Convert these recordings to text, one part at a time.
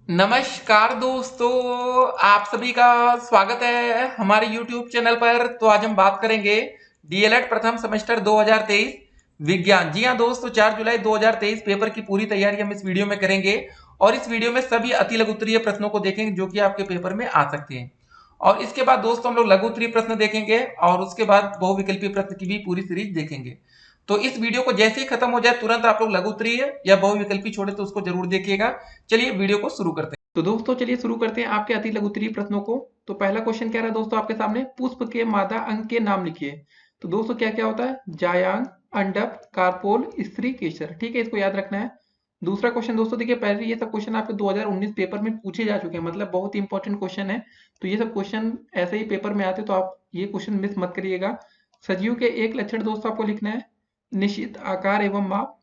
नमस्कार दोस्तों, आप सभी का स्वागत है हमारे YouTube चैनल पर। तो आज हम बात करेंगे डीएलएड प्रथम सेमेस्टर 2023 विज्ञान। जी हाँ दोस्तों, 4 जुलाई 2023 पेपर की पूरी तैयारी हम इस वीडियो में करेंगे और इस वीडियो में सभी अति लघु उत्तरीय प्रश्नों को देखेंगे जो कि आपके पेपर में आ सकते हैं। और इसके बाद दोस्तों हम लोग लघु उत्तरीय प्रश्न देखेंगे और उसके बाद बहुविकल्पीय प्रश्न की भी पूरी सीरीज देखेंगे। तो इस वीडियो को जैसे ही खत्म हो जाए तुरंत आप लोग लघु उत्तरीय या बहुविकल्पी छोड़े तो उसको जरूर देखिएगा। चलिए वीडियो को शुरू करते हैं। तो दोस्तों चलिए शुरू करते हैं आपके अति लघु उत्तरीय प्रश्नों को। तो पहला क्वेश्चन क्या रहा दोस्तों आपके सामने, पुष्प के मादा अंग के नाम लिखिए। तो दोस्तों क्या क्या होता है, जायांग, अंडक, कार्पोल, स्त्री, केसर। ठीक है, इसको याद रखना है। दूसरा क्वेश्चन दोस्तों देखिए, पहले ये सब क्वेश्चन आपके 2019 पेपर में पूछे जा चुके हैं, मतलब बहुत ही इंपॉर्टेंट क्वेश्चन है। तो ये सब क्वेश्चन ऐसे ही पेपर में आते तो आप ये क्वेश्चन मिस मत करिएगा। सजीव के एक लक्षण दोस्तों आपको लिखना है, निश्चित आकार एवं माप,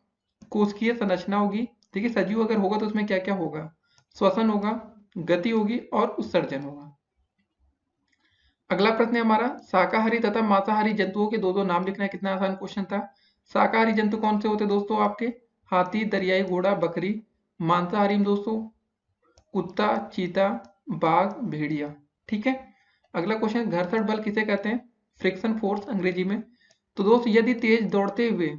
कोशिकीय संरचना होगी। ठीक है, सजीव अगर होगा तो उसमें क्या क्या होगा, श्वसन होगा, गति होगी और उत्सर्जन होगा। अगला प्रश्न है हमारा, शाकाहारी तथा मांसाहारी जंतुओं के दो नाम लिखना है। कितना आसान क्वेश्चन था। शाकाहारी जंतु कौन से होते हैं दोस्तों आपके, हाथी, दरियाई घोड़ा, बकरी। मांसाहारी में दोस्तों कुत्ता, चीता, बाघ, भेड़िया। ठीक है। अगला क्वेश्चन, घर्षण बल किसे कहते हैं, फ्रिक्शन फोर्स अंग्रेजी में। तो दोस्त यदि तेज दौड़ते हुए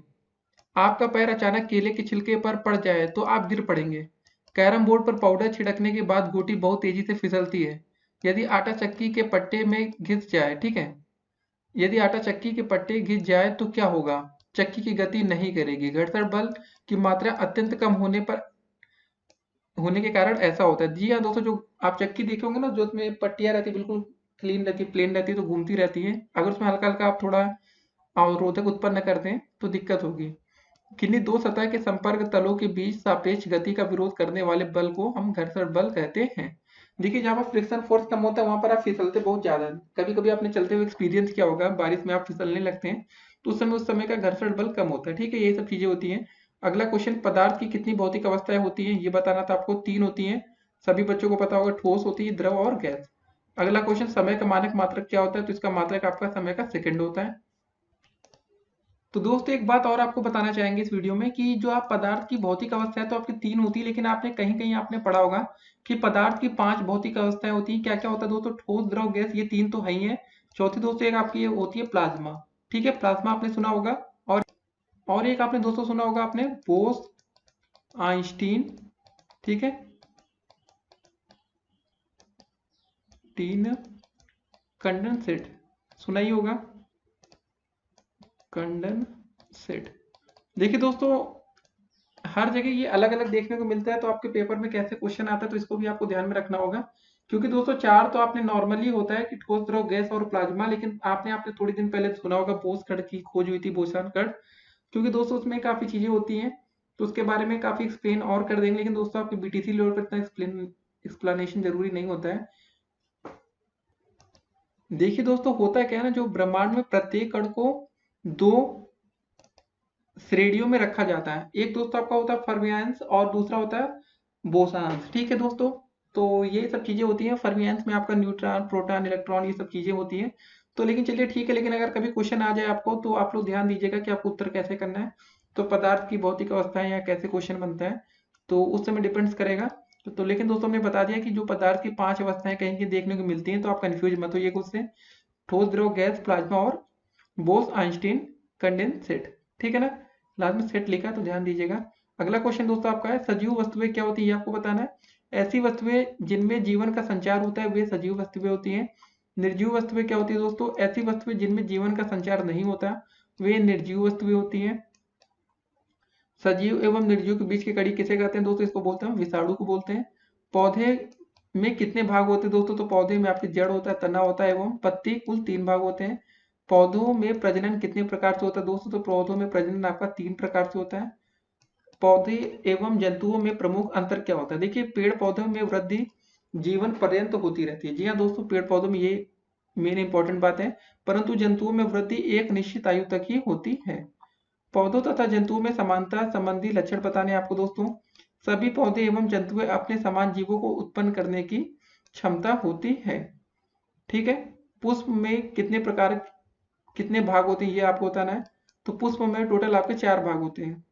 आपका पैर अचानक केले के छिलके पर पड़ जाए तो आप गिर पड़ेंगे। कैरम बोर्ड पर पाउडर छिड़कने के बाद गोटी बहुत तेजी से फिसलती है। यदि आटा चक्की के पट्टे में घिस जाए, ठीक है, यदि आटा चक्की के पट्टे घिस जाए तो क्या होगा, चक्की की गति नहीं करेगी। घर्षण बल की मात्रा अत्यंत कम होने के कारण ऐसा होता है। जी हाँ दोस्तों, जो आप चक्की देखे होंगे ना, जो उसमें पट्टियां रहती है बिल्कुल क्लीन रहती है, प्लेन रहती है, तो घूमती रहती है। अगर उसमें हल्का हल्का आप थोड़ा अवरोधक उत्पन्न करते हैं तो दिक्कत होगी। किन्हीं दो सतह के संपर्क तलों के बीच सापेक्ष गति का विरोध करने वाले बल को हम घर्षण बल कहते हैं। देखिए, जहां पर फ्रिक्शन फोर्स कम होता है वहां पर आप फिसलते बहुत ज्यादा हैं। कभी कभी आपने चलते हुए एक्सपीरियंस किया होगा, बारिश में आप फिसलने लगते हैं तो उस समय का घर्षण बल कम होता है। ठीक है, ये सब चीजें होती हैं। अगला क्वेश्चन, पदार्थ की कितनी भौतिक अवस्थाएं होती हैं, ये बताना था आपको। 3 होती हैं, सभी बच्चों को पता होगा, ठोस होती है, द्रव और गैस। अगला क्वेश्चन, समय का मानक मात्रक क्या होता है, तो इसका मात्रक आपका समय का सेकंड होता है। तो दोस्तों एक बात और आपको बताना चाहेंगे इस वीडियो में कि जो आप पदार्थ की भौतिक अवस्थाएं तो आपकी 3 होती है, लेकिन आपने कहीं कहीं आपने पढ़ा होगा कि पदार्थ की 5 भौतिक अवस्थाएं होती हैं। क्या क्या होता है दोस्तों, ठोस, द्रव, गैस, ये 3 तो है ही है। चौथी दोस्तों एक आपकी ये होती है प्लाज्मा। ठीक है, प्लाज्मा आपने सुना होगा। और और एक आपने दोस्तों सुना होगा आपने, बोस आइंस्टीन। ठीक है, तीन कंडेंसेट सुना ही होगा, कंडेंसेट। देखिए दोस्तों, हर जगह ये अलग अलग देखने को मिलता है, तो आपके पेपर में कैसे क्वेश्चन आता है तो इसको भी आपको ध्यान में रखना होगा। क्योंकि दोस्तों 4 तो आपने नॉर्मली होता है कि ठोस, द्रव, गैस और प्लाज्मा, लेकिन आपने थोड़ी दिन पहले सुना होगा बोस कण की खोज हुई थी, बोसान कण। क्योंकि दोस्तों उसमें काफी चीजें होती हैं तो उसके बारे में काफी एक्सप्लेन और कर देंगे, लेकिन दोस्तों आपके बीटीसी लेवल पर इतना एक्सप्लेनेशन जरूरी नहीं होता है। देखिए दोस्तों, होता क्या है ना, जो ब्रह्मांड में प्रत्येक कण को 2 श्रेणियों में रखा जाता है। एक दोस्तों आपका होता है फर्मियांस और दूसरा होता है बोसॉन्स। ठीक है दोस्तों, तो ये सब चीजें होती हैं। फर्मियांस में आपका न्यूट्रॉन, प्रोटॉन, इलेक्ट्रॉन, ये सब चीजें होती हैं। तो लेकिन चलिए ठीक है, लेकिन अगर कभी क्वेश्चन आ जाए आपको तो आप लोग ध्यान दीजिएगा कि आपको उत्तर कैसे करना है। तो पदार्थ की भौतिक अवस्थाएं या कैसे क्वेश्चन बनता है तो उस समय डिपेंड्स करेगा। तो लेकिन दोस्तों हमने बता दिया कि जो पदार्थ की 5 अवस्थाएं कहीं की देखने को मिलती हैं, तो आप कंफ्यूज मत होइए उससे, ठोस, द्रव, गैस, प्लाज्मा और बोस आइंस्टीन कंडेंसेट। ठीक है ना, लास्ट में सेट लिखा है तो ध्यान दीजिएगा। अगला क्वेश्चन दोस्तों आपका है, सजीव वस्तुएं क्या होती है, ये आपको बताना है। ऐसी वस्तुएं जिनमें जीवन का संचार होता है वे सजीव वस्तुएं होती हैं। निर्जीव वस्तुएं क्या होती है दोस्तों, ऐसी वस्तुएं जिनमें जीवन का संचार नहीं होता वे निर्जीव वस्तुएं होती हैं। सजीव एवं निर्जीव के बीच की कड़ी किसे कहते हैं दोस्तों, इसको बोलते हैं विषाणु को बोलते हैं। पौधे में कितने भाग होते हैं दोस्तों, तो पौधे में आपकी जड़ होता है, तना होता है एवं पत्ती, कुल 3 भाग होते हैं। पौधों में प्रजनन कितने प्रकार से होता है दोस्तों, तो पौधों में प्रजनन आपका 3 प्रकार से होता है। पौधे एवं जंतुओं में प्रमुख अंतर क्या होता है, देखिए पेड़ पौधों में वृद्धि जीवन पर्यंत होती रहती है। जी हाँ दोस्तों, पेड़ पौधों में ये मेन इंपॉर्टेंट बात है। परंतु जंतुओं में वृद्धि एक निश्चित आयु तक ही होती है। पौधों तथा जंतुओं में समानता संबंधी लक्षण बताने आपको दोस्तों, सभी पौधे एवं जंतुएं अपने समान जीवों को उत्पन्न करने की क्षमता होती है। ठीक है, पुष्प में कितने भाग होते हैं ये आपको बताना है। तो पुष्प में टोटल आपके 4 भाग होते हैं।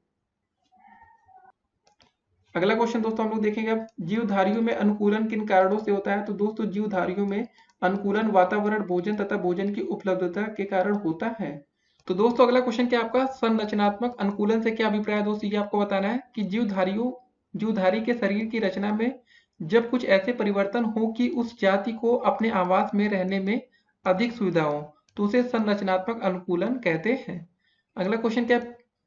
अगला क्वेश्चन दोस्तों हम लोग देखेंगे अब, जीवधारियों में अनुकूलन किन कारणों से होता है? तो दोस्तों जीवधारियों में अनुकूलन वातावरण, भोजन तथा भोजन की उपलब्धता के कारण होता है। तो दोस्तों अगला क्वेश्चन क्या आपका, संरचनात्मक अनुकूलन से क्या अभिप्राय है? दोस्तों ये आपको बताना है कि जीवधारी के शरीर की रचना में जब कुछ ऐसे परिवर्तन हो कि उस जाति को अपने आवास में रहने में अधिक सुविधा हो तो उसे संरचनात्मक अनुकूलन कहते हैं। अगला क्वेश्चन क्या,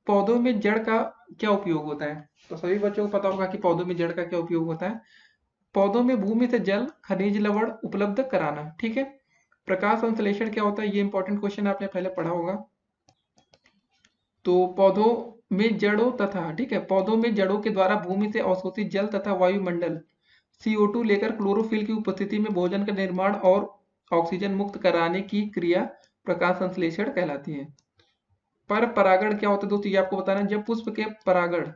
पौधों में जड़ का क्या उपयोग होता है? तो सभी बच्चों को पता होगा कि पौधों में जड़ का क्या उपयोग होता है। पौधों में भूमि से जल, खनिज लवण उपलब्ध कराना। ठीक है। प्रकाश संश्लेषण क्या होता है? ये इंपॉर्टेंट क्वेश्चन आपने पहले पढ़ा होगा। तो पौधों में जड़ों तथा, ठीक है, पौधों में जड़ों के द्वारा भूमि से अवशोषित जल तथा वायुमंडल CO2 लेकर क्लोरोफिल की उपस्थिति में भोजन का निर्माण और ऑक्सीजन मुक्त कराने की क्रिया प्रकाश संश्लेषण कहलाती है। पर परागण क्या होता है दोस्तों? ये आपको बताना है। जब पुष्प के परागण,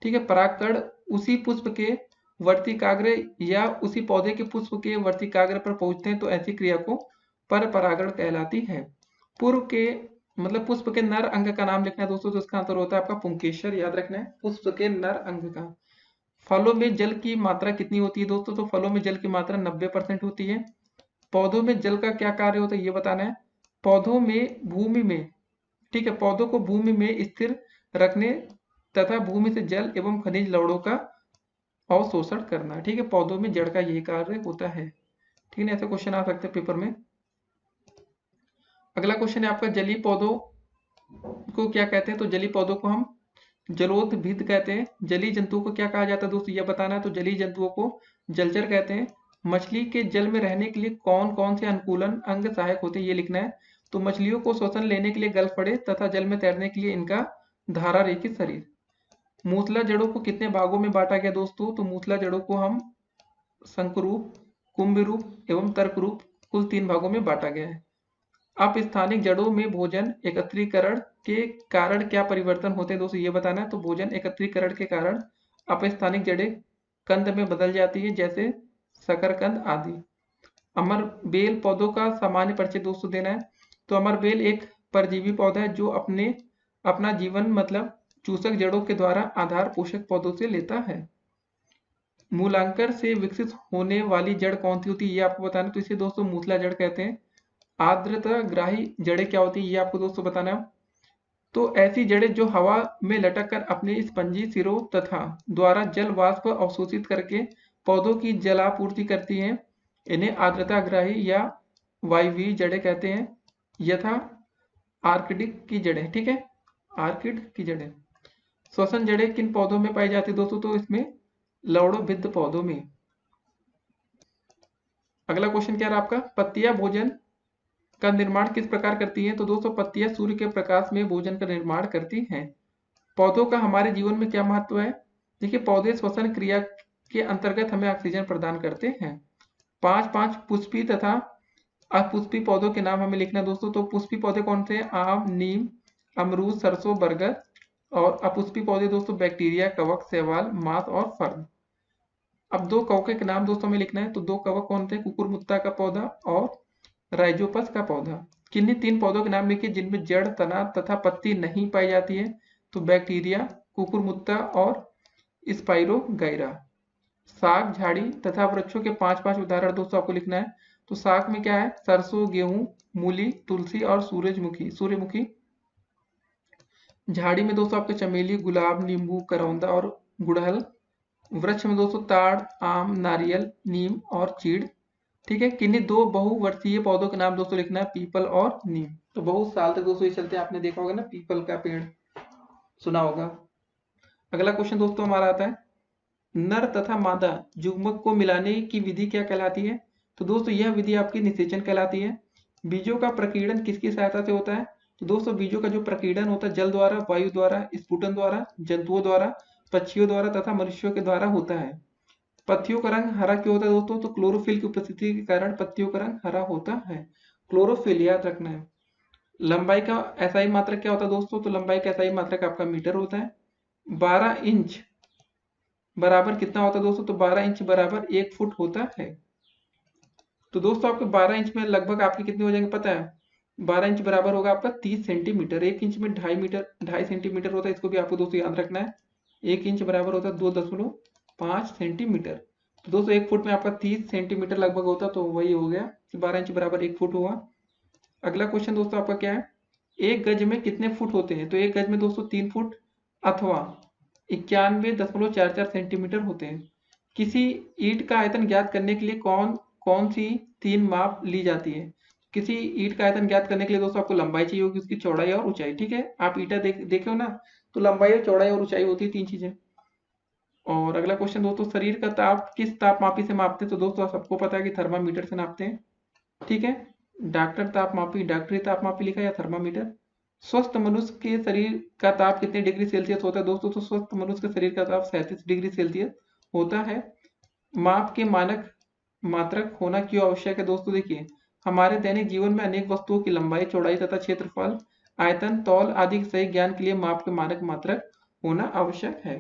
ठीक है, परागकण उसी पुष्प के वर्तिकाग्र या उसी पौधे के पुष्प के वर्तिकाग्र पर पहुंचते हैं तो ऐसी क्रिया को पर परागण कहलाती है। पूर्व के मतलब पुष्प के नर अंग का नाम लिखना है दोस्तों, तो इसका आंसर होता है आपका पुंकेसर। याद रखना है, पुष्प के नर अंग का। फलों में जल की मात्रा कितनी होती है दोस्तों? तो फलों में जल की मात्रा 90% होती है। पौधों में जल का क्या कार्य होता है ये बताना है। पौधों में भूमि में, ठीक है, पौधों को भूमि में स्थिर रखने तथा भूमि से जल एवं खनिज लवणों का अवशोषण करना। ठीक है, पौधों में जड़ का यही कार्य होता है। ठीक है, ऐसे क्वेश्चन आ सकते हैं पेपर में। अगला क्वेश्चन है आपका, जलीय पौधों को क्या कहते हैं? तो जलीय पौधों को हम जलोदभिद कहते हैं। जलीय जंतुओं को क्या कहा जाता है दोस्तों? ये बताना है। तो जलीय जंतुओं को जलचर कहते हैं। मछली के जल में रहने के लिए कौन कौन से अनुकूलन अंग सहायक होते हैं ये लिखना है। तो मछलियों को श्वसन लेने के लिए गलफड़े तथा जल में तैरने के लिए इनका धारा रेखित शरीर। मूसला जड़ों को कितने भागों में बांटा गया दोस्तों? तो मूसला जड़ों को हम शंकुरूप, कुंभ रूप एवं तर्क रूप कुल 3 भागों में बांटा गया है। अपस्थानिक जड़ों में भोजन एकत्रीकरण के कारण क्या परिवर्तन होते हैं दोस्तों? ये बताना है। तो भोजन एकत्रीकरण के कारण अपस्थानिक जड़ें कंद में बदल जाती है, जैसे शकरकंद आदि। अमरबेल पौधों का सामान्य परिचय दोस्तों देना है। तो अमरबेल एक परजीवी पौधा है जो अपना जीवन मतलब चूसक जड़ों के द्वारा आधार पोषक पौधों से लेता है। मूलांकर से विकसित होने वाली जड़ कौन सी होती है ये आपको बताना है। तो इसे दोस्तों मूसला जड़ कहते हैं। आर्द्रता ग्राही जड़ें क्या होती है ये आपको दोस्तों बताना है। तो ऐसी जड़ें जो हवा में लटक कर अपने स्पंजी सिरों तथा द्वारा जल वाष्प अवशोषित करके पौधों की जलापूर्ति करती हैं, इन्हें आर्द्रताग्राही या वायवीय जड़ें कहते हैं, यथा आर्किड की जड़ें। ठीक है, आर्किड की जड़ें। श्वसन जड़ें किन पौधों में पाई जाती है दोस्तों? तो इसमें लवणोभिद्ध पौधों में। अगला क्वेश्चन क्या है आपका, पत्तियां भोजन का निर्माण किस प्रकार करती हैं? तो दोस्तों पत्तियां सूर्य के प्रकाश में भोजन का निर्माण करती हैं। पौधों का हमारे जीवन में क्या महत्व है? देखिए, पौधे श्वसन क्रिया के अंतर्गत हमें ऑक्सीजन प्रदान करते हैं। 5 पुष्पी तथा अपुष्पी पौधों के नाम हमें लिखना है दोस्तों। तो पुष्पी पौधे कौन से हैं? आम, नीम, अमरूद, सरसों, बरगद। और अपुष्पी पौधे दोस्तों बैक्टीरिया, कवक, शैवाल, मांस और फर्न। अब 2 कवकों के नाम दोस्तों हमें लिखना है। तो 2 कवक कौन थे? कुकुरमुत्ता का पौधा और राइजोपस का पौधा। किन्हीं 3 पौधों के नाम लिखिए जिनमें जड़, तना तथा पत्ती नहीं पाई जाती है। तो बैक्टीरिया, कुकुरमुत्ता और स्पाइरोगाइरा। साग, झाड़ी तथा वृक्षों के 5 उदाहरण दोस्तों आपको लिखना है। तो साग में क्या है? सरसों, गेहूं, मूली, तुलसी और सूर्यमुखी। झाड़ी में दोस्तों आपके चमेली, गुलाब, नींबू, करौंदा और गुड़हल। वृक्ष में दोस्तों ताड़, आम, नारियल, नीम और चीड़। ठीक है, किन्हीं 2 बहुवर्षीय पौधों के नाम दोस्तों लिखना है, पीपल और नीम। तो बहुत साल तक दोस्तों ये चलते हैं, आपने देखा होगा ना, पीपल का पेड़ सुना होगा। अगला क्वेश्चन दोस्तों हमारा आता है, नर तथा मादा युग्मक को मिलाने की विधि क्या कहलाती है? तो दोस्तों यह विधि आपकी निषेचन कहलाती है। बीजों का प्रकीर्णन किसकी सहायता से होता है? तो दोस्तों बीजों का जो प्रकीर्णन होता है जल द्वारा, वायु द्वारा, स्फुटन द्वारा, जंतुओं द्वारा, पक्षियों द्वारा तथा मनुष्यों के द्वारा होता है। पत्तियों का रंग हरा क्यों होता है दोस्तों? तो क्लोरोफिल की उपस्थिति के कारण पत्तियों का रंग हरा होता है। क्लोरोफिल याद रखना है। लंबाई का एसआई मात्रक क्या होता है दोस्तों? तो लंबाई का एसआई मात्रक आपका मीटर होता है। 12 इंच बराबर कितना होता है दोस्तों? तो 12 इंच बराबर 1 फुट होता है। तो दोस्तों आपके 12 इंच में लगभग आपके कितने हो जाएंगे पता है? 12 इंच बराबर होगा आपका 30 सेंटीमीटर। 1 इंच में 2.5 सेंटीमीटर होता है, इसको भी आपको दोस्तों याद रखना है। 1 इंच बराबर होता है 2.5 सेंटीमीटर। तो दोस्तों 1 फुट में आपका 30 सेंटीमीटर लगभग होता, तो वही हो गया 12 इंच बराबर 1 फुट हुआ। अगला क्वेश्चन दोस्तों आपका क्या है, एक गज में कितने फुट होते हैं? तो एक गज में दोस्तों 3 फुट अथवा 91.44 सेंटीमीटर होते हैं। किसी ईंट का आयतन ज्ञात करने के लिए कौन कौन सी 3 माप ली जाती है? किसी ईंट का आयतन ज्ञात करने के लिए दोस्तों आपको लंबाई चाहिए होगी, उसकी चौड़ाई और ऊंचाई। ठीक है, आप ईंटा देखे हो ना, तो लंबाई और चौड़ाई और ऊंचाई होती है 3 चीजें। और अगला क्वेश्चन दोस्तों, शरीर का ताप किस तापमापी से मापते हैं? तो दोस्तों सबको पता है कि थर्मामीटर से नापते हैं। ठीक है, डॉक्टर तापमापी, डॉक्टरी तापमापी लिखा या थर्मामीटर। स्वस्थ मनुष्य के शरीर का ताप कितने डिग्री सेल्सियस होता है दोस्तों? तो स्वस्थ मनुष्य के शरीर का ताप 37 डिग्री सेल्सियस होता है। माप के मानक मात्रक होना क्यों आवश्यक है दोस्तों? देखिए, हमारे दैनिक जीवन में अनेक वस्तुओं की लंबाई, चौड़ाई तथा क्षेत्रफल, आयतन, तौल आदि के सही ज्ञान के लिए माप के मानक मात्रक होना आवश्यक है।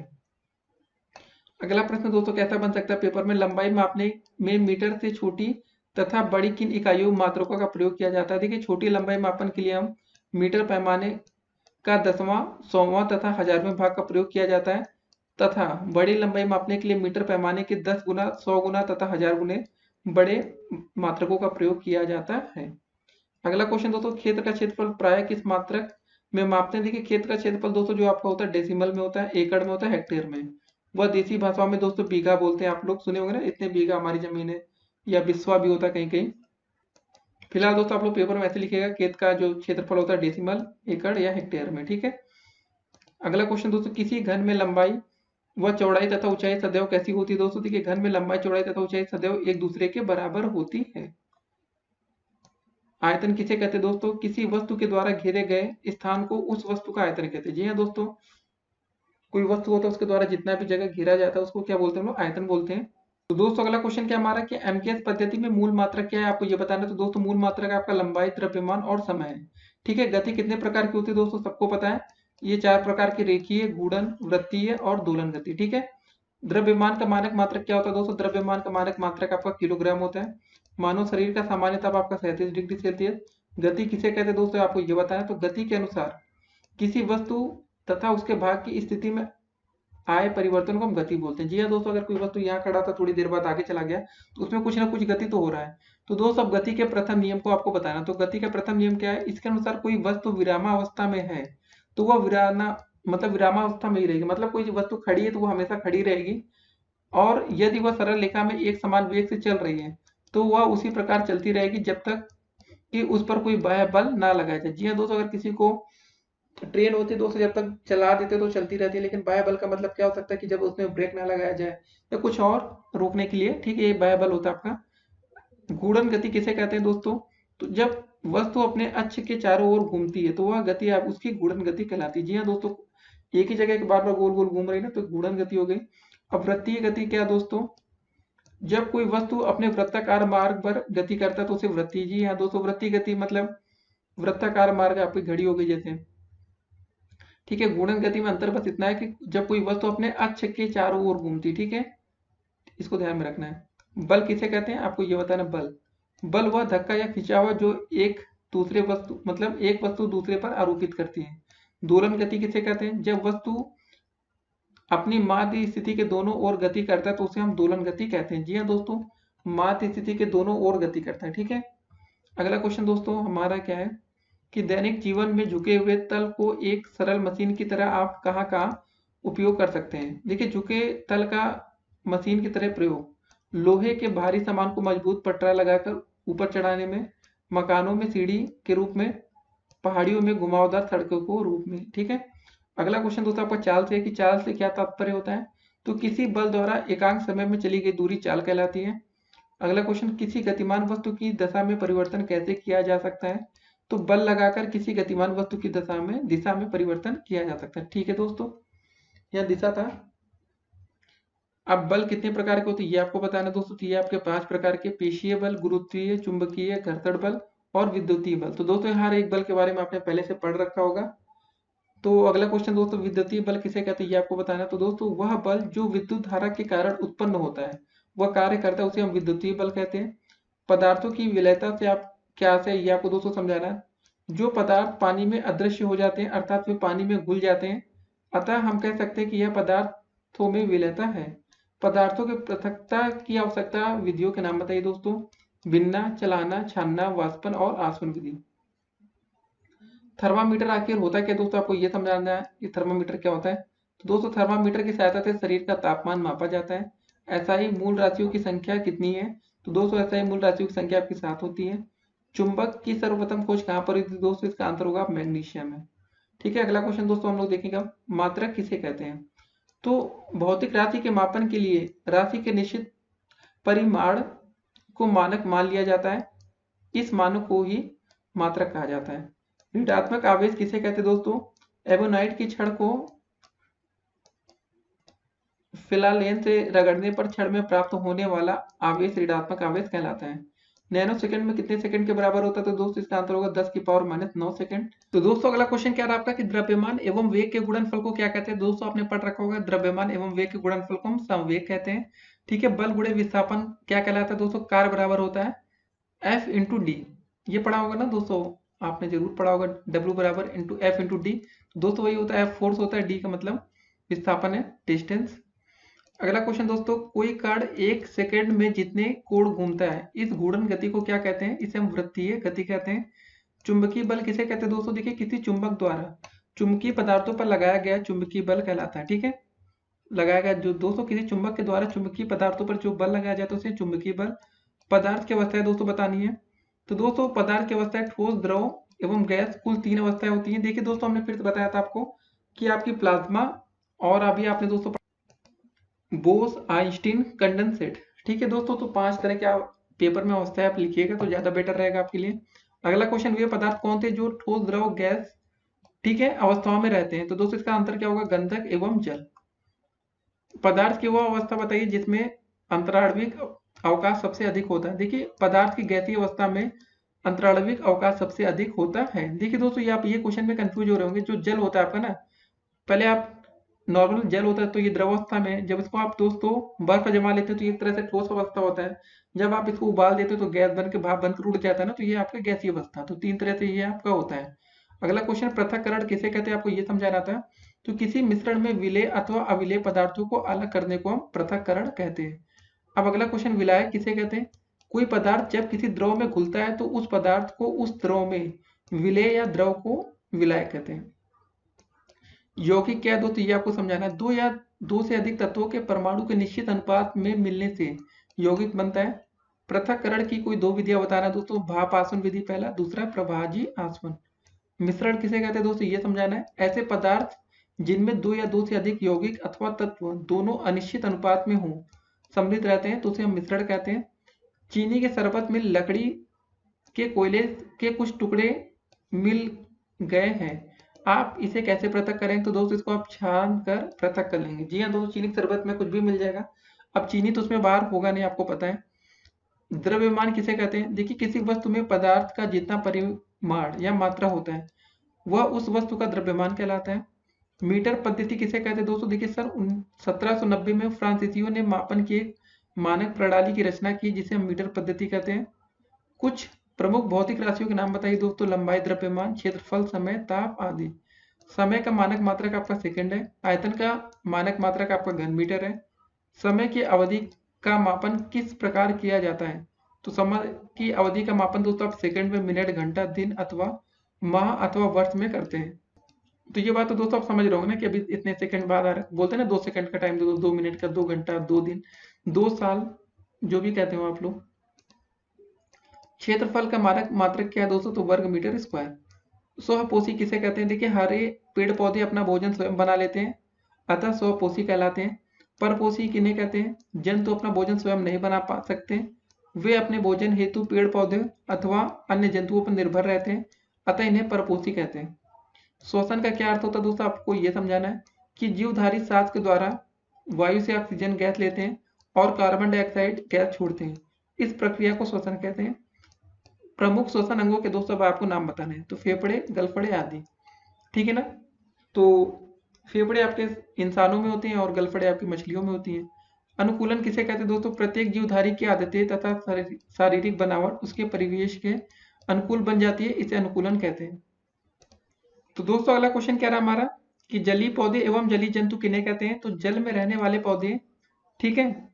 अगला प्रश्न दोस्तों कैसा बन सकता है पेपर में, लंबाई मापने में मीटर से छोटी तथा बड़ी किन इकाइयों मात्रकों का प्रयोग किया जाता है? देखिए, छोटी लंबाई मापन के लिए हम मीटर पैमाने का 10वां, 100वां तथा 1000वें भाग का प्रयोग किया जाता है, तथा बड़ी लंबाई मापने के लिए मीटर पैमाने के 10 गुना, 100 गुना तथा 1000 गुने बड़े मात्रकों का प्रयोग किया जाता है। अगला क्वेश्चन दोस्तों, क्षेत्र का क्षेत्रफल प्राय किस मात्रक में मापते हैं? देखिए, क्षेत्र का क्षेत्रफल दोस्तों जो आपका होता है डेसिमल में होता है, एकड़ में होता है, हेक्टेयर में। वह देसी भाषाओं में दोस्तों बीघा बोलते हैं, आप लोग सुने होंगे ना, इतने बीघा हमारी जमीन है, या बिस्वा भी होता है कहीं कहीं। फिलहाल दोस्तों आप लोग पेपर में ऐसे लिखेगा, खेत का जो क्षेत्रफल होता है डेसिमल, एकड़ या हेक्टेयर में। ठीक है, अगला क्वेश्चन दोस्तों, किसी घन में लंबाई व चौड़ाई तथा ऊंचाई सदैव कैसी होती है? दोस्तों देखिए, घन में लंबाई, चौड़ाई तथा ऊंचाई सदैव एक दूसरे के बराबर होती है। आयतन किसे कहते हैं दोस्तों? किसी वस्तु के द्वारा घेरे गए स्थान को उस वस्तु का आयतन कहते हैं। जी हाँ दोस्तों, कोई वस्तु होता है उसके द्वारा जितना भी जगह घेरा जाता है उसको क्या बोलते हैं हम लोग? आयतन बोलते हैं। तो दोस्तों अगला क्वेश्चन क्या हमारा कि एमकेएस पद्धति में मूल मात्रक क्या है, आपको ये बताना है। तो दोस्तों मूल मात्रक आपका लंबाई, द्रव्यमान और समय है। ठीक है, गति कितने प्रकार की होती है दोस्तों? सबको पता है, ये 4 प्रकार की, रेखीय, घूर्णन, वृत्तीय और दोलन गति। ठीक है, द्रव्यमान का मानक मात्रक क्या होता है दोस्तों? द्रव्यमान का मानक मात्रक आपका किलोग्राम होता है। मानव शरीर का सामान्य ताप आपका 37 डिग्री सेल्सियस। गति किसे कहते हैं दोस्तों? आपको ये बताना है। तो गति के अनुसार किसी वस्तु तथा उसके भाग की स्थिति में आए परिवर्तन को हम गति बोलते हैं। जी हाँ दोस्तों, अगर कोई वस्तु यहाँ खड़ा था, थोड़ी देर बाद आगे चला गया, तो उसमें कुछ ना कुछ गति तो हो रहा है। तो दोस्तों अब गति के प्रथम नियम को आपको बताना। तो गति का प्रथम नियम क्या है? इसके अनुसार कोई वस्तु विरामावस्था में है तो वह विरामावस्था में ही रहेगी। मतलब कोई वस्तु खड़ी है तो वो हमेशा खड़ी रहेगी, और यदि वह सरल रेखा में एक समान वेग से चल रही है तो वह उसी प्रकार चलती रहेगी जब तक कि उस पर कोई बाह्य बल ना लगाया जाए। जी हाँ दोस्तों, अगर किसी को ट्रेन होती है दोस्तों, जब तक चला देते तो चलती रहती है, लेकिन बाह्य बल का मतलब क्या हो सकता है कि जब उसमें ब्रेक ना लगाया जाए या कुछ और रोकने के लिए। ठीक है, ये बाह्य बल होता है आपका। घूर्णन गति किसे कहते हैं दोस्तों? तो जब वस्तु अपने अक्ष के चारों ओर घूमती है तो वह गति आप उसकी घूर्णन गति कहलाती है। जी हाँ दोस्तों, एक ही जगह के बार बार गोल गोल घूम रही है ना, तो घूर्णन गति हो गई। अब वृत्तीय गति क्या दोस्तों? जब कोई वस्तु अपने वृत्ताकार मार्ग पर गति करता है तो उसे वृत्तीय। जी हाँ दोस्तों, वृत्तीय गति मतलब वृत्ताकार मार्ग आपकी घड़ी हो गई जैसे। ठीक है, घूर्णन गति में अंतर बस इतना है कि जब कोई वस्तु अपने अक्ष के चारों ओर घूमती। ठीक है, इसको ध्यान में रखना है। बल किसे कहते हैं? आपको ये बताना। बल वह धक्का या खिंचाव जो एक वस्तु दूसरे पर आरोपित करती है। दोलन गति किसे कहते हैं? जब वस्तु अपनी माध्य स्थिति के दोनों ओर गति करता है तो उसे हम दोलन गति कहते हैं। जी हाँ दोस्तों, माध्य स्थिति के दोनों ओर गति करता है। ठीक है, अगला क्वेश्चन दोस्तों हमारा क्या है कि दैनिक जीवन में झुके हुए तल को एक सरल मशीन की तरह आप कहाँ कहाँ उपयोग कर सकते हैं? देखिए, झुके तल का मशीन की तरह प्रयोग लोहे के भारी सामान को मजबूत पटरा लगाकर ऊपर चढ़ाने में, मकानों में सीढ़ी के रूप में, पहाड़ियों में घुमावदार सड़कों को रूप में। ठीक है, अगला क्वेश्चन दोस्तों आपका चाल से है कि चाल से क्या तात्पर्य होता है? तो किसी बल द्वारा एकांक समय में चली गई दूरी चाल कहलाती है। अगला क्वेश्चन, किसी गतिमान वस्तु की दशा में परिवर्तन कैसे किया जा सकता है? तो बल लगाकर किसी गतिमान वस्तु की दिशा में परिवर्तन किया जा सकता है। ठीक है दोस्तों, यह दिशा था। अब बल कितने प्रकार के होते हैं ये आपको बताना दोस्तों। तो ये आपके 5 प्रकार के: पेशीय बल, गुरुत्वीय, चुंबकीय, घर्षण बल और विद्युतीय बल। तो दोस्तों हर एक बल के बारे में आपने पहले से पढ़ रखा होगा। तो अगला क्वेश्चन दोस्तों, विद्युतीय बल किसे कहते हैं ये आपको बताना है। तो दोस्तों वह बल जो विद्युत धारा के कारण उत्पन्न होता है, वह कार्य करता है, उसे हम विद्युतीय बल कहते हैं। पदार्थों की विलयता से आप क्या से ये आपको दोस्तों समझाना है। जो पदार्थ पानी में अदृश्य हो जाते हैं, अर्थात वे पानी में घुल जाते हैं, अतः हम कह सकते हैं कि यह पदार्थों में विलयता है। पदार्थों की पृथकता की आवश्यकता विधियों के नाम बताइए दोस्तों। बिनना, चलाना, छानना, वाष्पन और आसवन विधि। थर्मामीटर आखिर होता क्या दोस्तों, आपको ये समझाना है कि थर्मामीटर क्या होता है। तो दोस्तों थर्मामीटर की सहायता से शरीर का तापमान मापा जाता है। एसआई मूल राशियों की संख्या कितनी है, तो दोस्तों एसआई मूल राशियों की संख्या आपकी 7 होती है। चुंबक की सर्वप्रथम खोज कहाँ पर हुई थी दोस्तों, इसका आंसर होगा मैग्नीशियम में। ठीक है, अगला क्वेश्चन दोस्तों हम लोग देखेंगे मात्रक किसे कहते हैं। तो भौतिक राशि के मापन के लिए राशि के निश्चित परिमाण को मानक मान लिया जाता है। इस मानक को ही मात्रक कहा जाता है। ऋणात्मक आवेश किसे कहते हैं दोस्तों, एबोनाइट की छड़ को फिलालेन से रगड़ने पर छड़ में प्राप्त होने वाला आवेश ऋणात्मक आवेश कहलाता है। नैनो सेकंड में कितने सेकंड के बराबर होता है, तो दोस्तों इसका आंसर होगा 10 की पावर -9 सेकंड। तो दोस्तों अगला क्वेश्चन क्या रहा आपका कि द्रव्यमान एवं वेग के गुणनफल को क्या कहते हैं। दोस्तों आपने पढ़ रखा होगा द्रव्यमान एवं वेग के गुणनफल को हम संवेग कहते हैं। ठीक है, बल गुणे विस्थापन क्या कहलाता है दोस्तों, कार्य बराबर होता है F इंटू डी। ये पढ़ा होगा ना दोस्तों, आपने जरूर पढ़ा होगा W बराबर इंटू F इंटू डी। दोस्तों वही होता है, F फोर्स होता है, D का मतलब विस्थापन है, डिस्टेंस। अगला क्वेश्चन दोस्तों, कोई कार्ड 1 सेकेंड में जितने कोण घूमता है इस घूर्णन गति को क्या कहते हैं, इसे हम वृत्तीय गति कहते हैं। चुंबकीय बल किसे कहते हैं दोस्तों, देखिए किसी चुंबक द्वारा चुंबकीय पदार्थों पर लगाया गया चुंबकीय बल कहलाता है। ठीक है, लगाया गया जो दोस्तों किसी चुंबक के द्वारा चुंबकीय पदार्थों पर जो बल लगाया जाता है उसे चुंबकीय बल। पदार्थ की अवस्थाएं दोस्तों बतानी है। तो दोस्तों पदार्थ की अवस्थाएं ठोस, द्रव एवं गैस, कुल 3 अवस्थाएं होती हैं। देखिए दोस्तों हमने फिर से बताया था आपको कि आपकी प्लाज्मा और अभी आपने दोस्तों बोस आइंस्टीन कंडेंसेट। ठीक है दोस्तों, तो 5 तरह के पेपर में अवस्थाएं आप लिखिएगा तो ज्यादा बेटर रहेगा आपके लिए। अगला क्वेश्चन, वे पदार्थ कौन थे जो ठोस, द्रव, गैस ठीक है अवस्थाओं में रहते हैं। तो दोस्तों इसका अंतर क्या होगा, गंधक एवं जल। पदार्थ की वह अवस्था बताइए जिसमें अंतराण्विक अवकाश सबसे अधिक होता है। देखिए पदार्थ की गैसीय अवस्था में अंतराण्विक अवकाश सबसे अधिक होता है। देखिए दोस्तों ये आप ये क्वेश्चन में कंफ्यूज हो रहे होंगे, जो जल होता है आपका ना, पहले आप नॉर्मल जल होता है तो ये द्रव अवस्था में, जब इसको आप दोस्तों बर्फ जमा लेते हैं तो ये एक तरह से ठोस अवस्था होता है। जब आप इसको उबाल देते हो तो गैस बन के भाप बनकर उड़ जाता है ना, तो ये आपका गैसीय अवस्था। तो 3 तरह से ये आपका होता है। अगला क्वेश्चन, पृथक्करण किसे कहते हैं, आपको ये समझाना था। तो किसी मिश्रण में विलेय अथवा अविलेय पदार्थों को अलग करने को हम पृथक्करण कहते हैं। अब अगला क्वेश्चन, विलायक किसे कहते हैं। कोई पदार्थ जब किसी द्रव में घुलता है तो उस पदार्थ को उस द्रव में विलेय या द्रव को विलायक कहते हैं। यौगिक क्या है दोस्तों, ये आपको समझाना है। 2 या 2 से अधिक तत्वों के परमाणु के निश्चित अनुपात में मिलने से यौगिक बनता है। पृथक्करण की कोई 2 विधियां बताना दोस्तों, भाप आसवन विधि पहला, दूसरा प्रभाजी आसवन। मिश्रण किसे कहते हैं दोस्तों, ये समझाना है। ऐसे पदार्थ जिनमें 2 या 2 से अधिक यौगिक अथवा तत्व दोनों अनिश्चित अनुपात में हों, सम्मिलित रहते हैं तो उसे हम मिश्रण कहते हैं। चीनी के शरबत में लकड़ी के कोयले के कुछ टुकड़े मिल गए हैं, आप इसे कैसे पृथक करें। तो दोस्तों इसको आप छान कर पृथक कर लेंगे। जी हाँ दोस्तों, चीनी के शरबत में कुछ भी मिल जाएगा। अब चीनी तो उसमें बाहर होगा नहीं, आपको पता है। द्रव्यमान किसे कहते हैं, देखिए किसी वस्तु में पदार्थ का जितना परिमाण या मात्रा होता है वह उस वस्तु का द्रव्यमान कहलाता है। मीटर पद्धति किसे कहते हैं दोस्तों, देखिए सर 1790 में फ्रांसीसियों ने मापन की एक मानक प्रणाली की रचना की जिसे हम मीटर पद्धति कहते हैं। कुछ प्रमुख भौतिक राशियों के नाम बताइए दोस्तों, लंबाई, द्रव्यमान, क्षेत्रफल, समय, ताप आदि। समय का मानक मात्रक आपका सेकंड है। आयतन का मानक मात्रक आपका घन मीटर है। समय की अवधि का मापन किस प्रकार किया जाता है, तो समय की अवधि का मापन दोस्तों आप सेकंड में, मिनट, घंटा, दिन अथवा माह अथवा वर्ष में करते हैं। तो ये बात तो दोस्तों आप समझ रहे होंगे ना कि अभी इतने सेकंड बाद आ रहा है, बोलते हैं ना 2 सेकंड का टाइम दो, 2 मिनट का, 2 घंटा, 2 दिन, 2 साल, जो भी कहते हो आप लोग। क्षेत्रफल का मानक मात्रक क्या है दोस्तों, तो वर्ग मीटर स्क्वायर। स्वपोषी किसे कहते हैं, देखिए हरे पेड़ पौधे अपना भोजन स्वयं बना लेते हैं, अतः स्वपोषी कहलाते हैं। परपोषी किन्हें कहते हैं, जंतु अपना भोजन स्वयं नहीं बना पा सकते, वे अपने भोजन हेतु पेड़ पौधे अथवा अन्य जंतुओं पर निर्भर रहते हैं, अतः इन्हें परपोषी कहते हैं। श्वसन का क्या अर्थ होता है दोस्तों, आपको यह समझाना है कि जीवधारी सांस के द्वारा वायु से ऑक्सीजन गैस लेते हैं और कार्बन डाइऑक्साइड गैस छोड़ते हैं, इस प्रक्रिया को श्वसन कहते हैं। प्रमुख श्वसन अंगों के दोस्तों अब आपको नाम बताने हैं, तो फेफड़े, गलफड़े आदि। ठीक है ना, तो फेफड़े आपके इंसानों में होते हैं और गलफड़े आपकी मछलियों में होती हैं। अनुकूलन किसे कहते हैं दोस्तों, प्रत्येक जीवधारी की आदतें तथा शारीरिक बनावट उसके परिवेश के अनुकूल बन जाती है, इसे अनुकूलन कहते हैं। तो दोस्तों अगला क्वेश्चन क्या रहा हमारा कि जलीय पौधे एवं जलीय जंतु किन्हें कहते हैं, तो जल में रहने वाले पौधे, ठीक है,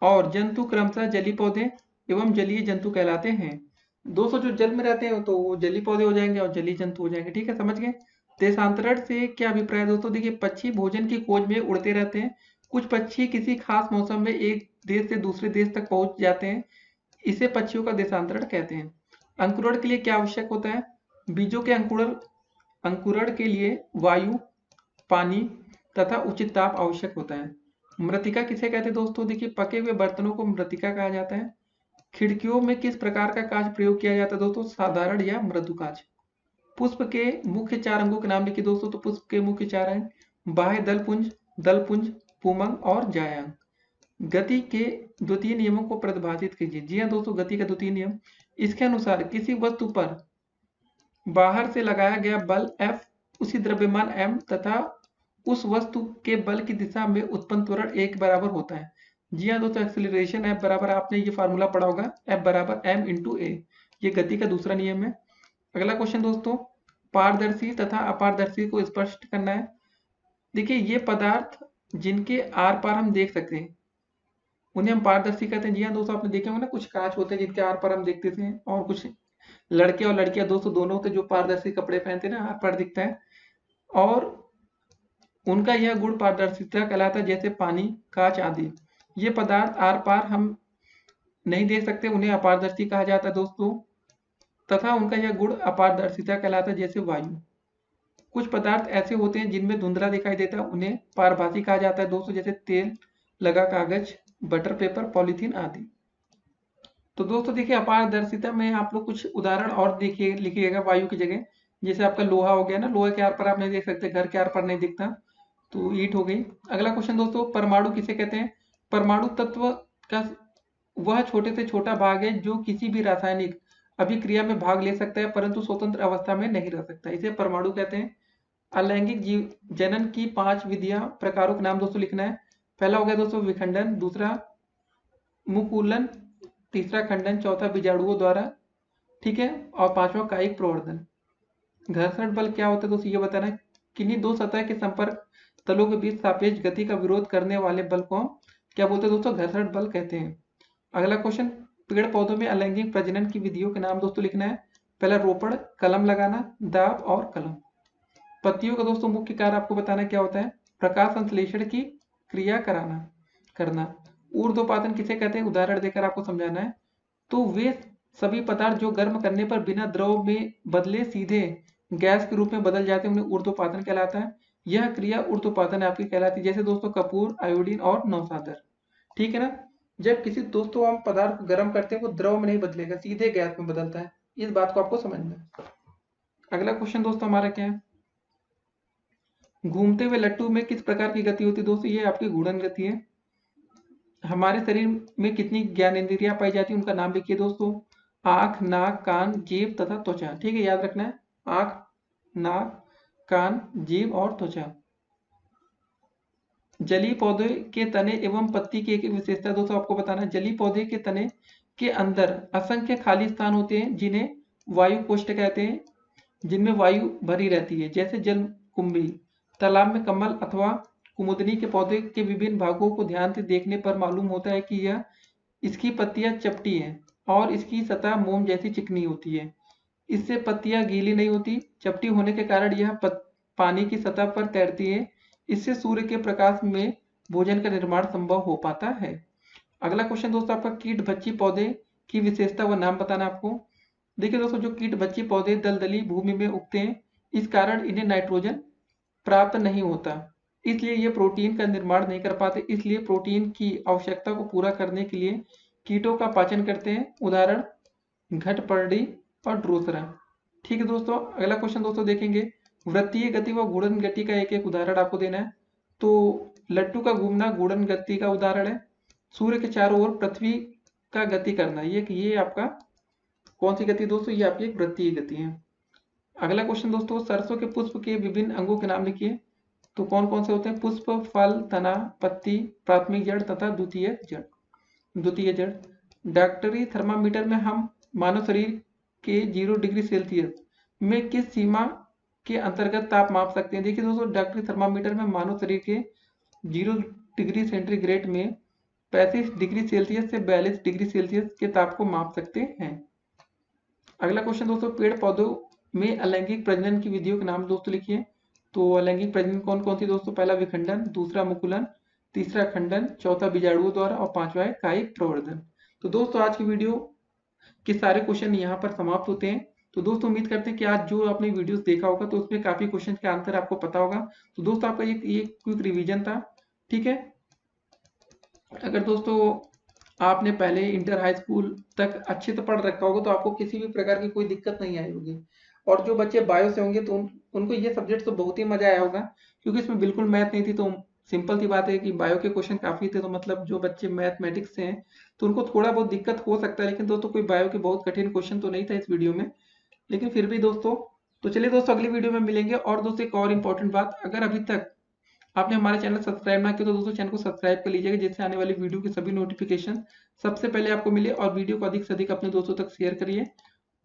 और जंतु क्रमशः जलीय पौधे एवं जलीय जंतु कहलाते हैं। दोस्तों जो जल में रहते हैं तो वो जलीय पौधे हो जाएंगे और जलीय जंतु हो जाएंगे, ठीक है, समझ गए। देशांतरण से क्या अभिप्राय है दोस्तों, देखिए पक्षी भोजन की खोज में उड़ते रहते हैं। कुछ पक्षी किसी खास मौसम में एक देश से दूसरे देश तक पहुंच जाते हैं, इसे पक्षियों का देशांतरण कहते हैं। अंकुरण के लिए क्या आवश्यक होता है, बीजों के अंकुरण के लिए वायु, पानी तथा उचित ताप आवश्यक होता है। मृत्तिका किसे कहते हैं दोस्तों, देखिए पके हुए बर्तनों को मृत्तिका कहा जाता है। खिड़कियों में किस प्रकार का कांच प्रयोग किया जाता है दोस्तों, साधारण या मृदु कांच। पुष्प के मुख्य 4 अंगों के नाम लिखिए दोस्तों, तो पुष्प के मुख्य 4 अंग बाह्य दलपुंज, पुमंग और जायांग। गति के द्वितीय नियमों को परिभाषित कीजिए। जी हाँ दोस्तों, गति का द्वितीय नियम, इसके अनुसार किसी वस्तु पर बाहर से लगाया गया बल F उसी द्रव्यमान m तथा उस वस्तु के बल की दिशा में उत्पन्न त्वरण एक बराबर होता है। जी हाँ दोस्तों, एक्सेलरेशन F बराबर, आपने ये फार्मूला पढ़ा होगा, F बराबर m इंटू a, ये गति का दूसरा नियम है। अगला क्वेश्चन दोस्तों, पारदर्शी तथा अपारदर्शी को स्पष्ट करना है। देखिए ये पदार्थ जिनके आर पार हम देख सकते हैं उन्हें हम पारदर्शी कहते हैं। जी हाँ दोस्तों, आपने देखे होंगे ना, कुछ कांच होते हैं जिनके आर पार हम देखते थे, और कुछ लड़के और लड़कियां दोस्तों दोनों होते जो पारदर्शी कपड़े पहनते हैं ना, आर पार दिखता है, और उनका यह गुण पारदर्शिता कहलाता है, जैसे पानी, कांच आदि। ये पदार्थ आर पार हम नहीं देख सकते, उन्हें अपारदर्शी कहा जाता है दोस्तों, तथा उनका यह गुण अपारदर्शिता कहलाता है, जैसे वायु। कुछ पदार्थ ऐसे होते हैं जिनमें धुंधला दिखाई देता है, उन्हें पारभासी कहा जाता है दोस्तों, जैसे तेल लगा कागज, बटर पेपर, पॉलीथीन आदि। तो दोस्तों देखिए अपारदर्शिता में आप लोग कुछ उदाहरण और देखिए, लिखिएगा वायु की जगह। जैसे आपका लोहा हो गया ना, लोहे के आर पर आप नहीं देख सकते, घर के आर पर नहीं दिखता, तो ईंट हो गई। अगला क्वेश्चन दोस्तों, परमाणु किसे कहते हैं, परमाणु तत्व का वह छोटे से छोटा भाग है जो किसी भी रासायनिक अभिक्रिया में भाग ले सकता है परंतु स्वतंत्र अवस्था में नहीं रह सकता, इसे परमाणु कहते हैं। अलैंगिक जीव जनन की 5 विधियां, प्रकारों के नाम दोस्तों लिखना है। पहला हो गया दोस्तों विखंडन, दूसरा मुकुलन, तीसरा खंडन, चौथा बीजाणुओं द्वारा, ठीक है, और पांचवा कायिक प्रवर्धन। घर्षण बल क्या होता है दोस्तों, ये बताना है। किन्हीं दो सतह के संपर्क तलों के बीच सापेक्ष गति का विरोध करने वाले बल को हम क्या बोलते हैं दोस्तों, घर्षण बल कहते हैं। अगला क्वेश्चन, पेड़ पौधों में अलैंगिक प्रजनन की विधियों के नाम दोस्तों लिखना है। पहला रोपण, कलम लगाना, दाब और कलम। पत्तियों का दोस्तों मुख्य कार्य आपको बताना क्या होता है, प्रकाश संश्लेषण की क्रिया करना। ऊर्ध्वपातन किसे कहते हैं, उदाहरण देकर आपको समझाना है। तो वे सभी पदार्थ जो गर्म करने पर बिना द्रव में बदले सीधे गैस के रूप में बदल जाते हैं, उन्हें ऊर्ध्वपातन कहलाता है। यह क्रिया ऊर्ध्वपातन आपकी कहलाती है, जैसे दोस्तों कपूर, आयोडीन और नौसादर, ठीक है ना। जब किसी दोस्तों हम पदार्थ को गर्म करते हैं वो द्रव में नहीं बदलेगा, सीधे गैस में बदलता है, इस बात को आपको समझना है। अगला क्वेश्चन दोस्तों हमारा क्या है, घूमते हुए लट्टू में किस प्रकार की गति होती है दोस्तों, ये आपकी घूर्णन गति है। हमारे शरीर में कितनी ज्ञानेंद्रियां पाई जाती है, उनका नाम लिखिए दोस्तों, आंख, नाक, कान, जीभ तथा त्वचा, ठीक है, याद रखना है, आंख, नाक, कान, जीभ और त्वचा। जलीय पौधे के तने एवं पत्ती की एक विशेषता दोस्तों आपको बताना है। जलीय पौधे के तने के अंदर असंख्य खाली स्थान होते हैं जिन्हें वायु कोष्ठ कहते हैं, जिनमें वायु भरी रहती है, जैसे जलकुंभी। तालाब में कमल अथवा कुमुदनी के पौधे के विभिन्न भागों को ध्यान से देखने पर मालूम होता है कि यह इसकी पत्तियां चपटी हैं और इसकी सतह मोम जैसी चिकनी होती है। इससे पत्तियां गीली नहीं होती, चपटी होने के कारण यह पानी की सतह पर तैरती है। इससे सूर्य के प्रकाश में भोजन का निर्माण संभव हो पाता है। अगला क्वेश्चन दोस्तों आपका, कीट भक्षी पौधे की विशेषता व नाम बताना आपको। देखिए दोस्तों, जो कीट भक्षी पौधे दलदली भूमि में उगते हैं, इस कारण इन्हें नाइट्रोजन प्राप्त नहीं होता, इसलिए ये प्रोटीन का निर्माण नहीं कर पाते, इसलिए प्रोटीन की आवश्यकता को पूरा करने के लिए कीटों का पाचन करते हैं, उदाहरण घटपर्डी और ड्रोसरा, ठीक है दोस्तों। अगला क्वेश्चन दोस्तों देखेंगे, वृत्तीय गति व घूर्णन गति का एक एक उदाहरण आपको देना है। तो लट्टू का घूमना घूर्णन गति का उदाहरण है। सूर्य के चारों ओर पृथ्वी का गति करना, ये आपका कौन सी गति दोस्तों, ये आपकी एक वृत्तीय गति है। अगला क्वेश्चन दोस्तों, सरसों के पुष्प के विभिन्न अंगों के नाम लिखिए। तो कौन कौन से होते हैं, पुष्प, फल, तना, पत्ती, प्राथमिक जड़ तथा द्वितीय जड़। डॉक्टरी थर्मामीटर में हम मानव शरीर के 0 डिग्री सेल्सियस में किस सीमा के अंतर्गत ताप माप सकते हैं। देखिए दोस्तों, डॉक्टरी थर्मामीटर में मानव शरीर के 0 डिग्री सेंटीग्रेड में 35 डिग्री सेल्सियस से 42 डिग्री सेल्सियस के ताप को माप सकते हैं। अगला क्वेश्चन दोस्तों, पेड़ पौधों में अलैंगिक प्रजनन की विधियों के नाम दोस्तों लिखिए। तो अलैंगिक प्रजनन कौन कौन सी दोस्तों? पहला विखंडन, दूसरा मुकुलन, तीसरा खंडन, चौथा बीजाणुओं द्वारा और पांचवा है कायिक प्रवर्धन। तो दोस्तों आज की वीडियो के सारे क्वेश्चन यहाँ पर समाप्त होते हैं। तो दोस्तों उम्मीद करते हैं कि आज जो आपने वीडियोस देखा होगा तो उसमें काफी क्वेश्चन का आंसर आपको पता होगा। तो दोस्तों आपका ये क्विक रिवीजन था, ठीक है। अगर दोस्तों आपने पहले इंटर हाई स्कूल तक अच्छे से पढ़ रखा होगा तो आपको किसी भी प्रकार की कोई दिक्कत नहीं आई होगी। और जो बच्चे बायो से होंगे तो उनको ये सब्जेक्ट तो बहुत ही मजा आया होगा, क्योंकि इसमें बिल्कुल मैथ नहीं थी। तो सिंपल सी बात है कि बायो के क्वेश्चन काफी थे, तो मतलब जो बच्चे मैथमेटिक्स से हैं तो उनको थोड़ा बहुत दिक्कत हो सकता है। लेकिन दोस्तों कोई बायो के बहुत कठिन क्वेश्चन तो नहीं था इस वीडियो में, लेकिन फिर भी दोस्तों। तो चलिए दोस्तों अगली वीडियो में मिलेंगे। और दोस्तों एक और इम्पोर्टेंट बात, अगर अभी तक आपने हमारे चैनल सब्सक्राइब ना किया तो दोस्तों चैनल को सब्सक्राइब कर लीजिएगा, जिससे आने वाली वीडियो की सभी नोटिफिकेशन सबसे पहले आपको मिले। और वीडियो को अधिक से अधिक अपने दोस्तों तक शेयर करिए।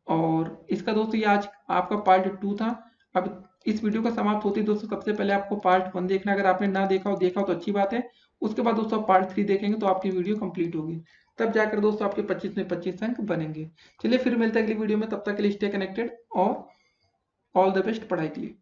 और इसका दोस्तों ये आज आपका पार्ट 2 था। अब इस वीडियो का समाप्त होती है दोस्तों, सबसे पहले आपको पार्ट 1 देखना। अगर आपने ना देखा हो तो अच्छी बात है। उसके बाद दोस्तों आप पार्ट 3 देखेंगे तो आपकी वीडियो कंप्लीट होगी, तब जाकर दोस्तों आपके 25 में 25 अंक बनेंगे। चलिए फिर मिलते हैं अगली वीडियो में, तब तक के लिए स्टे कनेक्टेड और ऑल द बेस्ट पढ़ाई के लिए।